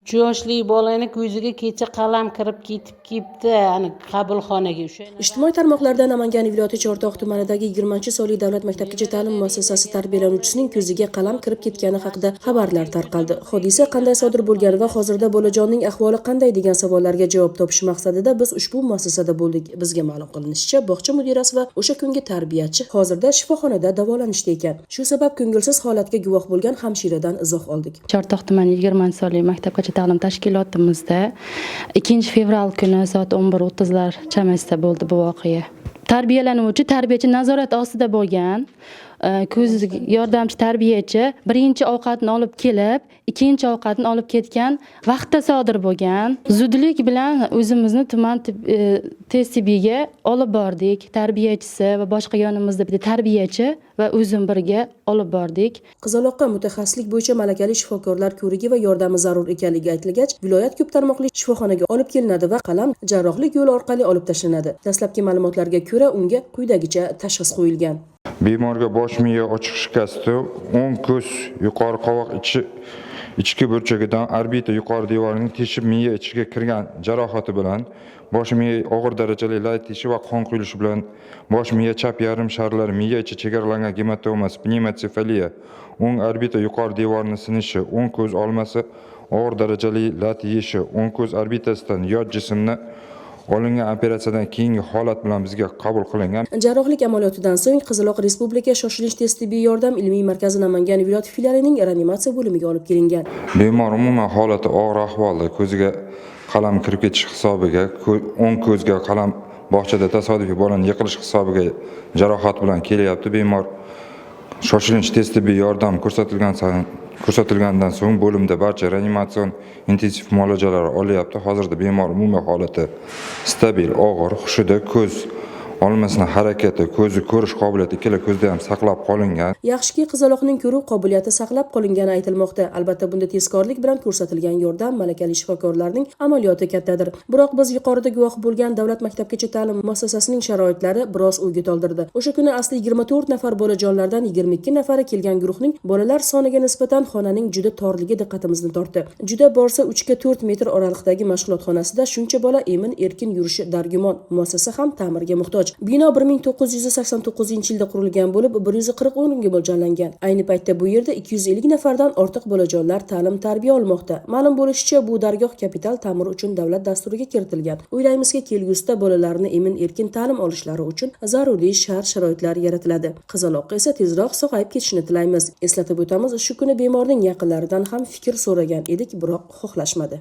Uch yoshli bolani ko'ziga kecha qalam kirib ketibdi, ani qabulxonaga o'sha. Ijtimoiy tarmoqlarda Namangan viloyati Chortoq tumanidagi 20-sonli davlat maktabgacha ta'lim muassasasi tarbiyalanuvchisining ko'ziga qalam kirib ketgani haqida xabarlar tarqaldi. Hodisa qanday sodir bo'lgani va hozirda bolajonning ahvoli qanday degan savollarga javob topish maqsadida biz ushbu muassasada bo'ldik. Bizga ma'lum qilinishicha, bog'cha mudirasi va o'sha kungi tarbiyachi hozirda shifoxonada davolanishda ekan. Shu sabab ko'ngilsiz holatga guvoh bo'lgan hamshiradan izoh oldik. Chortoq tumani 20-sonli maktabgacha ta'lim tashkilotimizda 2 fevral kuni soat 11:30lar chamasida bo'ldi bu voqea. Tarbiyalanuvchi tarbiyachi nazorat ostida bo'lgan. Ko'z yordamchi tarbiyachi birinchi ovqatni olib kelib, ikkinchi ovqatni olib ketgan vaqtda sodir bo'lgan. Zudlik bilan o'zimizni tuman tez tibbiga olib bordik. Tarbiyachisi va boshqa yonimizda bitta tarbiyachi va o'zim birga olib bordik. Qizaloqqa mutaxassislik bo'yicha malakali shifokorlar ko'rigi va yordami zarur ekanligi aytilgach, viloyat ko'p tarmoqli shifoxonaga olib kelinadi va qalam jarrohlik yo'li orqali olib tashlanadi. Dastlabki ma'lumotlarga ko'ra, unga quyidagicha tashxis qo'yilgan. Bemorga bosh miya ochiq shikasti, o'ng ko'z yuqori qovoq ichki burchagidan orbita yuqori devorining teshib miya ichiga kirgan jarohati bilan bosh miya og'ir darajali lat tishi va qon quyilishi bilan bosh miya chap yarim sharlari miya ichi chegaralangan gematoma, pnevmotsefaliya, o'ng orbita yuqori devorining sinishi, o'ng ko'z olmasi og'ir darajali lat yeyishi, o'ng ko'z orbitasidan yot jismni olingan operatsiyadan keyingi holat bilan bizga qabul qilingan. Jarrohlik amaliyotidan so'ng Qizaloq Respublika shoshilinch tez tibbiy yordam ilmiy markazi Namangan viloyat filialining reanimatsiya bo'limiga olib kelingan. Bemor umuman holati og'ir ahvolda, ko'ziga qalam kirib ketish hisobiga, o'ng ko'zga qalam bog'chada tasodifiy bolaning yiqilish hisobiga jarohat bilan kelyapti. Bemor shoshilinch tez tibbiy yordam ko'rsatilgandan so'ng bo'limda barcha reanimatsion intensiv muolajalar olyapti. Hozirda bemor umumiy holati stabil, og'ir, hushida, ko'z olmasini harakati, ko'zi ko'rish qobiliyati ikkala ko'zda ham saqlab qolingan. Yaxshiki, qizaloqning ko'ruv qobiliyati saqlab qolingani aytilmoqda. Albatta, bunda tezkorlik bilan ko'rsatilgan yordam malakali shifokorlarning amaliyoti kattadir. Biroq biz yuqorida guvoh bo'lgan davlat maktabgacha ta'lim muassasasining sharoitlari biroz o'yga toldirdi. O'sha kuni asli 24 nafar bolajonlardan 22 nafari kelgan guruhning bolalar soniga nisbatan xonaning juda torligi diqqatimizni tortdi. Juda borsa 3 ga 4 metr oraliqdagi mashg'ulotxonasida shuncha bola emin erkin yurishi dargumon. Muassasa ham ta'mirga muhtoj. Bino 1989-yilda qurilgan bo'lib, 140 o'ringa mo'ljallangan. Ayni paytda bu yerda 250 nafardan ortiq bolajonlar ta'lim-tarbiya olmoqda. Ma'lum bo'lishicha, bu dargoh kapital ta'mir uchun davlat dasturiga kiritilgan. O'ylaymizki, kelgusida bolalarni emin-erkin ta'lim olishlari uchun zaruriy shart-sharoitlar yaratiladi. Qizaloqqa esa tezroq sog'ayib ketishini tilaymiz. Eslatib o'tamiz, shu kuni bemorning yaqinlaridan ham fikr so'ragan edik, biroq xohlashmadi.